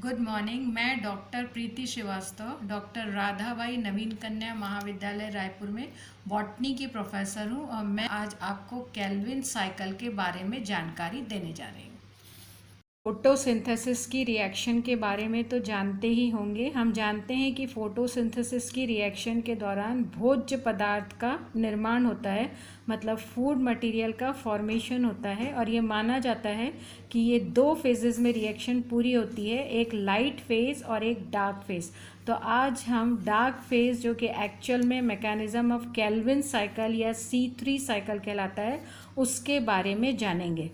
Good morning. मैं doctor प्रीति Srivastava doctor Radhabai नवीन कन्या महाविद्यालय रायपुर में बॉटनी की प्रोफेसर हूँ और मैं आज आपको केल्विन साइकिल के बारे में जानकारी देने जा रही हूँ। फोटोसिंथेसिस की रिएक्शन के बारे में तो जानते ही होंगे। हम जानते हैं कि फोटोसिंथेसिस की रिएक्शन के दौरान भोज्य पदार्थ का निर्माण होता है, मतलब फूड मटेरियल का फॉर्मेशन होता है। और ये माना जाता है कि ये दो फेजेस में रिएक्शन पूरी होती है, एक लाइट फेज और एक डार्क फेज। तो आज हम डार्क फेज, जो कि एक्चुअल में मैकेनिज्म ऑफ केल्विन साइकिल या C3 साइकिल कहलाता है, उसके बारे में जानेंगे।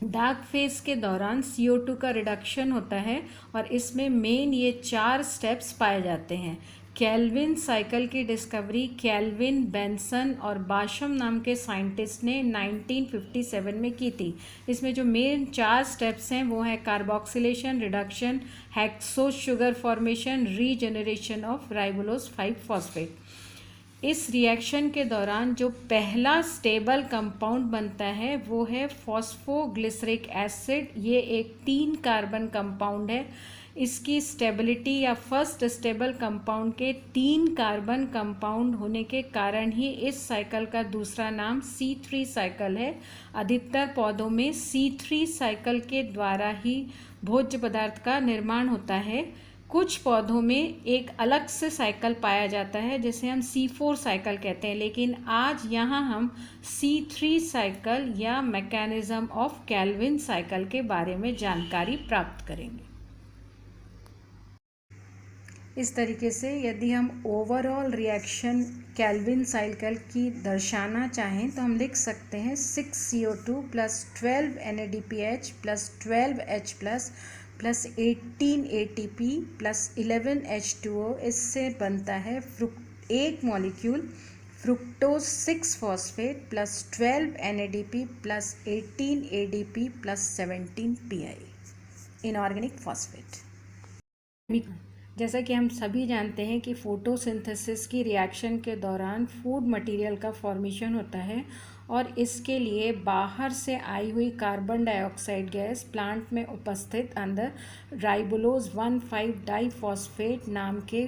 डार्क फेज के दौरान CO2 का रिडक्शन होता है और इसमें मेन ये 4 स्टेप्स पाए जाते हैं। केल्विन साइकिल की डिस्कवरी केल्विन, बेंसन और बाशम नाम के साइंटिस्ट ने 1957 में की थी। इसमें जो मेन 4 स्टेप्स हैं वो है carboxylation, reduction, hexo sugar formation, regeneration of राइबोलोज 5 phosphate. इस रिएक्शन के दौरान जो पहला स्टेबल कंपाउंड बनता है वो है फॉस्फोग्लिसरिक एसिड। ये एक 3 कार्बन कंपाउंड है। इसकी स्टेबिलिटी या फर्स्ट स्टेबल कंपाउंड के 3 कार्बन कंपाउंड होने के कारण ही इस साइकिल का दूसरा नाम C3 साइकिल है। अधिकतर पौधों में C3 साइकिल के द्वारा ही भोज्य पदार्थ का निर्माण होता है। कुछ पौधों में एक अलग से साइकिल पाया जाता है जिसे हम C4 साइकिल कहते हैं, लेकिन आज यहाँ हम C3 साइकिल या मैकेनिज्म ऑफ केल्विन साइकिल के बारे में जानकारी प्राप्त करेंगे। इस तरीके से यदि हम ओवरऑल रिएक्शन केल्विन साइकिल की दर्शाना चाहें तो हम लिख सकते हैं 6CO2 plus 12 NADPH plus 12H plus 18 ATP plus 11 H2O। इससे बनता है एक molecule fructose 6 phosphate plus 12 NADP plus 18 ADP plus 17 PI inorganic phosphate. जैसा कि हम सभी जानते हैं कि फोटोसिंथेसिस की रिएक्शन के दौरान फूड मटेरियल का फॉर्मेशन होता है और इसके लिए बाहर से आई हुई कार्बन डाइऑक्साइड गैस प्लांट में उपस्थित अंदर राइबोलोज 1,5 डाइफॉस्फेट नाम के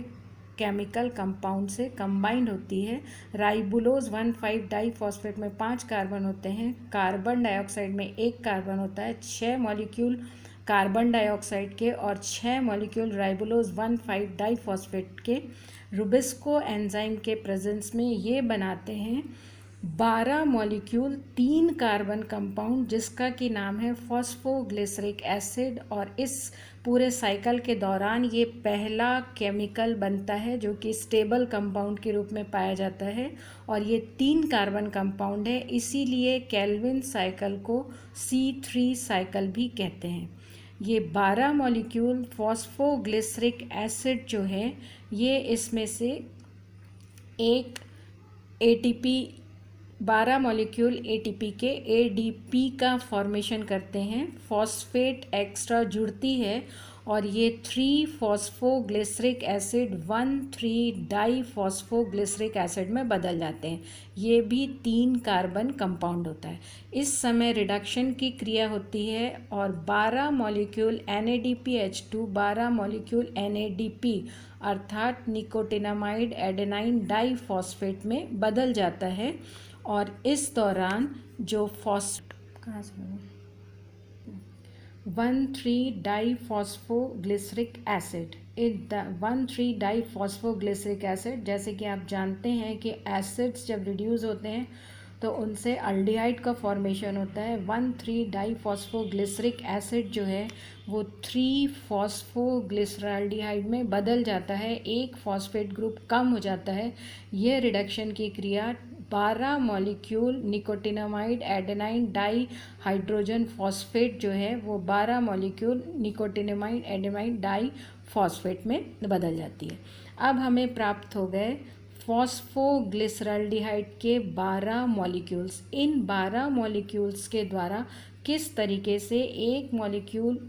केमिकल कंपाउंड से कंबाइंड होती है। राइबोलोज 1,5 डाइफॉस्फेट में 5 कार्बन होते हैं, कार्बन डाइऑक्साइड में 1 कार्बन होता है। 6 मॉलिक्यूल कार्बन डाइऑक्साइड के और 6 मॉलिक्यूल राइबोलोज 1,5 डाइफॉस्फेट के रुबिस्को एंजाइम के प्रेजेंस में ये बनाते हैं 12 मॉलिक्यूल 3 कार्बन कंपाउंड, जिसका कि नाम है फॉस्फोग्लिसरिक एसिड। और इस पूरे साइकिल के दौरान ये पहला केमिकल बनता है जो कि स्टेबल कंपाउंड के रूप में पाया जाता है और ये 3 कार्बन कंपाउंड है, इसीलिए केल्विन साइकिल को C3 साइकिल भी कहते हैं। ये 12 मॉलिक्यूल फॉस्फोग्लिसरिक एसिड जो है ये इसमें से एक ATP 12 मॉलिक्यूल ATP के ADP का फॉर्मेशन करते हैं। फॉस्फेट एक्स्ट्रा जुड़ती है और ये 3 फॉस्फोग्लिसरिक एसिड 1,3 डाइफॉस्फोग्लिसरिक एसिड में बदल जाते हैं। ये भी 3 कार्बन कंपाउंड होता है। इस समय रिडक्शन की क्रिया होती है और 12 मॉलिक्यूल NADPH2 12 मॉलिक्यूल NADP अर्थात निकोटिनामाइड एडेनाइन डाइफॉस्फेट में बदल जाता है। और इस दौरान जो 1,3 डाइफॉस्फोग्लिसरिक एसिड 1,3 डाइफॉस्फोग्लिसरिक एसिड, जैसे कि आप जानते हैं कि एसिड्स जब रिड्यूस होते हैं तो उनसे अल्डिहाइड का फॉर्मेशन होता है। 1,3 डाइफॉस्फोग्लिसरिक एसिड जो है वो 3 फॉस्फोग्लिसराल्डिहाइड में बदल जाता है, एक फॉस्फेट ग्रुप कम हो जाता है। यह रिडक्शन की क्रिया 12 molecule nicotinamide adenine di hydrogen phosphate जो है वो 12 molecule nicotinamide adenine di phosphate में बदल जाती है। अब हमें प्राप्त हो गए फॉस्फोग्लिसराल्डिहाइड के 12 मॉलिक्यूल्स। इन 12 मॉलिक्यूल्स के द्वारा किस तरीके से एक मॉलिक्यूल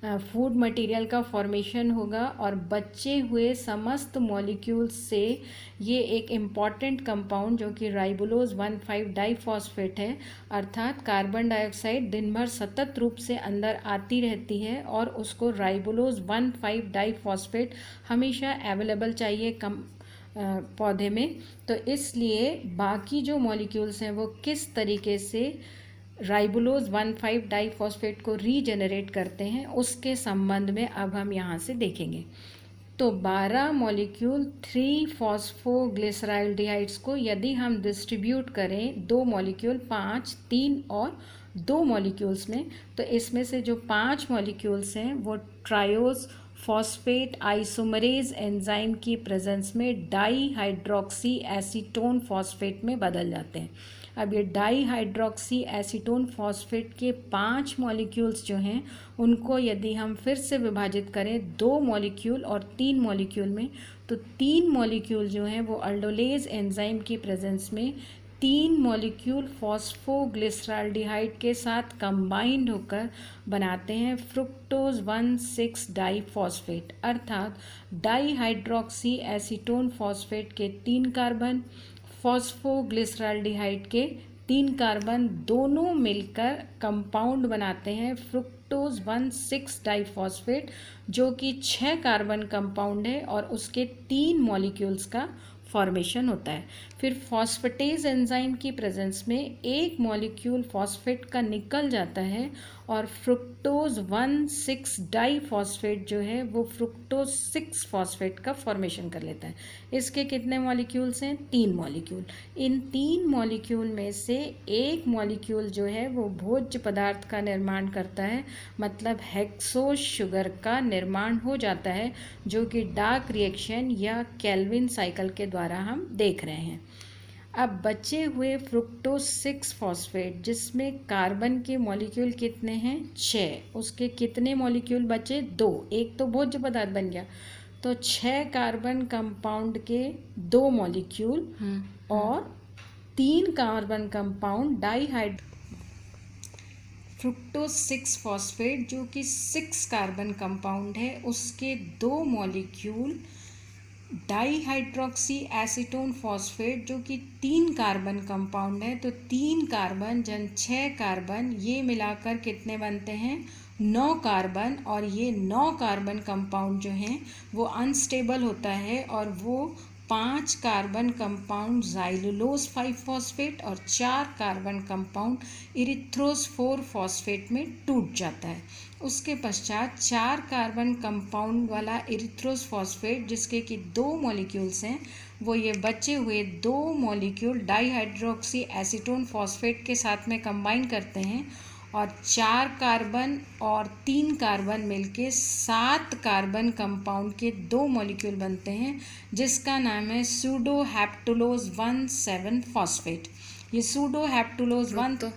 फूड मटेरियल का फॉर्मेशन होगा और बचे हुए समस्त मॉलिक्यूल्स से ये एक इम्पॉर्टेंट कंपाउंड जो कि राइबोलोज 1,5 डाइफॉस्फेट है, अर्थात कार्बन डाइऑक्साइड दिन भर सतत रूप से अंदर आती रहती है और उसको राइबोलोज 1,5 डाइफॉस्फेट हमेशा अवेलेबल चाहिए पौधे में। तो इसलिए बाकी जो मॉलिक्यूल्स हैं वो किस तरीके से राइबोलोज 1,5 डाइफॉस्फेट को रीजेनरेट करते हैं उसके संबंध में अब हम यहाँ से देखेंगे। तो 12 मॉलिक्यूल 3 फॉस्फोग्लिसराल्डिहाइड्स को यदि हम डिस्ट्रीब्यूट करें 2 मॉलिक्यूल 5, 3 और 2 मॉलिक्यूल्स में, तो इसमें से जो 5 मॉलिक्यूल्स हैं वो ट्रायोज फॉस्फेट आइसोमरेज एंजाइम की प्रेजेंस में डाई हाइड्रोक्सी एसीटोन फॉस्फेट में बदल जाते हैं। अब ये डाई हाइड्रोक्सी एसीटोन फॉस्फेट के 5 मॉलिक्यूल्स जो हैं उनको यदि हम फिर से विभाजित करें 2 मॉलिक्यूल और 3 मॉलिक्यूल में, तो 3 मॉलिक्यूल जो हैं वो अल्डोलेज एंजाइम की प्रेजेंस में 3 मॉलिक्यूल फॉस्फोग्लिसराल्डिहाइड के साथ कंबाइंड होकर बनाते हैं फ्रुक्टोज 1,6 डाइफॉस्फेट, अर्थात डाई हाइड्रोक्सी एसीटोन फॉस्फेट के 3 कार्बन, फॉस्फोग्लिसराल्डिहाइड के 3 कार्बन दोनों मिलकर कंपाउंड बनाते हैं फ्रुक्टोज 1,6 डाइफॉस्फेट, जो कि 6 कार्बन कंपाउंड है और उसके 3 मॉलिक्यूल्स का फॉर्मेशन होता है। फिर फॉस्फेटेज एंजाइम की प्रेजेंस में एक मॉलिक्यूल फॉस्फेट का निकल जाता है और फ्रुक्टोज 1,6 डाइफॉस्फेट जो है वो फ्रुक्टोज 6 फॉस्फेट का फॉर्मेशन कर लेता है। इसके कितने मॉलिक्यूल्स हैं? 3 मॉलिक्यूल। इन 3 मॉलिक्यूल में से एक मॉलिक्यूल जो है वो भोज्य पदार्थ का निर्माण करता है, मतलब हेक्सोज शुगर का निर्माण हो जाता है, जो कि डार्क रिएक्शन या केल्विन साइकिल के द्वारा हम देख रहे हैं। अब बचे हुए फ्रुक्टोज 6 फॉस्फेट जिसमें कार्बन के मॉलिक्यूल कितने हैं? 6। उसके कितने मॉलिक्यूल बचे? 2। एक तो भोज्य पदार्थ बन गया, तो 6 कार्बन कंपाउंड के 2 मॉलिक्यूल और 3 कार्बन कंपाउंड फ्रुक्टोज 6 फॉस्फेट जो कि 6 कार्बन कंपाउंड है उसके 2 मॉलिक्यूल डाईहाइड्रोक्सी एसीटोन फॉस्फेट जो कि 3 कार्बन कंपाउंड है, तो 3 कार्बन जन 6 कार्बन ये मिलाकर कितने बनते हैं? 9 कार्बन। और ये 9 कार्बन कंपाउंड जो हैं वो अनस्टेबल होता है और वो 5 कार्बन कंपाउंड ज़ाइलुलोज 5 फॉस्फेट और 4 कार्बन कंपाउंड इरिथ्रोज 4 फॉस्फेट में टूट जाता है। उसके पश्चात 4 कार्बन कंपाउंड वाला इरिथ्रोज फॉस्फेट जिसके कि 2 मॉलिक्यूल्स हैं वो ये बचे हुए 2 मॉलिक्यूल डाईहाइड्रोक्सी एसीटोन फॉस्फेट के साथ में कंबाइन करते हैं और 4 कार्बन और 3 कार्बन मिलके 7 कार्बन कंपाउंड के 2 मॉलिक्यूल बनते हैं जिसका नाम है सूडो हेप्टुलोज 1,7 फॉस्फेट। ये सूडो हेप्टुलोज 1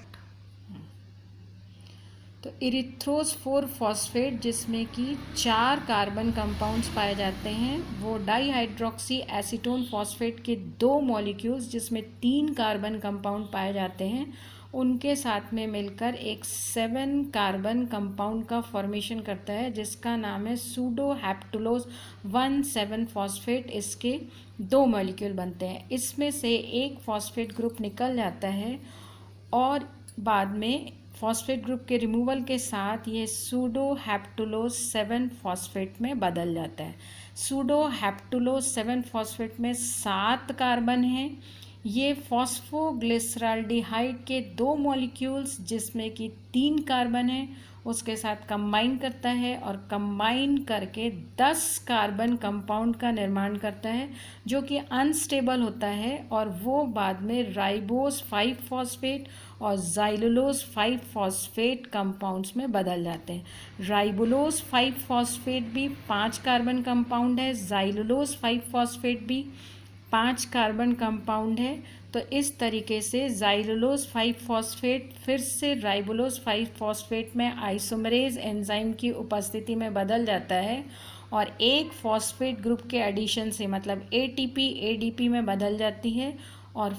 तो इरिथ्रोज 4 फॉस्फेट जिसमें कि 4 कार्बन कंपाउंड्स पाए जाते हैं वो डाईहाइड्रोक्सी एसीटोन फॉस्फेट के 2 मॉलिक्यूल्स जिसमें 3 कार्बन कंपाउंड पाए जाते हैं उनके साथ में मिलकर एक 7 कार्बन कंपाउंड का फॉर्मेशन करता है जिसका नाम है सूडो हेप्टुलोज 1,7 फॉस्फेट। इसके 2 मॉलिक्यूल बनते हैं। इसमें से एक फॉस्फेट ग्रुप निकल जाता है और बाद में फॉस्फेट ग्रुप के रिमूवल के साथ ये सूडो हेप्टुलोज 7 फॉस्फेट में बदल जाता है। सूडो हेप्टुलोज 7 फॉस्फेट में 7 कार्बन हैं। ये फॉस्फोग्लिसराल्डिहाइड के 2 मॉलिक्यूल्स जिसमें कि 3 कार्बन है उसके साथ कंबाइन करता है और कंबाइन करके 10 कार्बन कंपाउंड का निर्माण करता है जो कि अनस्टेबल होता है और वो बाद में राइबोज 5 फॉस्फेट और ज़ाइलुलोज 5 फॉस्फेट कंपाउंड्स में बदल जाते हैं। राइबोलोज 5 फॉस्फेट भी 5 कार्बन कंपाउंड है, ज़ाइलुलोज 5 फॉस्फेट भी 5 कार्बन कंपाउंड है। तो इस तरीके से ज़ाइलुलोज 5 फॉस्फेट फिर से राइबोलोज 5 फॉस्फेट में आइसोमरेज एंजाइम की उपस्थिति में बदल जाता है और एक फॉस्फेट ग्रुप के एडिशन से मतलब ATP ADP में बदल जाती है और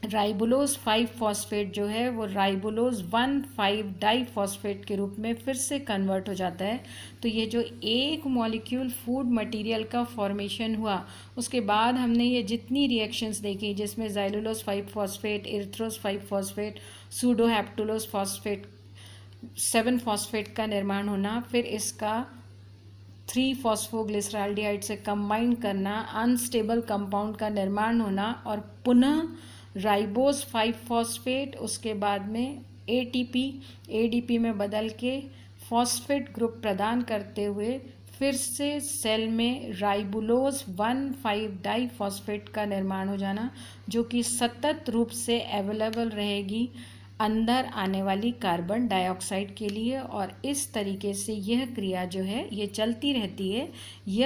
राइबोलोज 5 फॉस्फेट जो है वो राइबोलोज 1,5 डाइफॉस्फेट के रूप में फिर से कन्वर्ट हो जाता है। तो ये जो एक मॉलिक्यूल फूड मटेरियल का फॉर्मेशन हुआ, उसके बाद हमने ये जितनी रिएक्शंस देखी जिसमें xylulose 5 phosphate, erythrose 5 phosphate, sedoheptulose phosphate 7 phosphate का निर्माण होना, फिर इसका 3 फॉस्फोग्लिसराल्डिहाइड से कंबाइन करना, अनस्टेबल कंपाउंड का निर्माण होना और पुनः राइबोज 5 फॉस्फेट, उसके बाद में एडीपी में बदल के फॉस्फेट ग्रुप प्रदान करते हुए फिर से सेल में राइबोलोज 1,5 डाइफॉस्फेट का निर्माण हो जाना, जो कि सतत रूप से अवेलेबल रहेगी अंदर आने वाली कार्बन डाइऑक्साइड के लिए। और इस तरीके से यह क्रिया जो है ये चलती रहती है। यह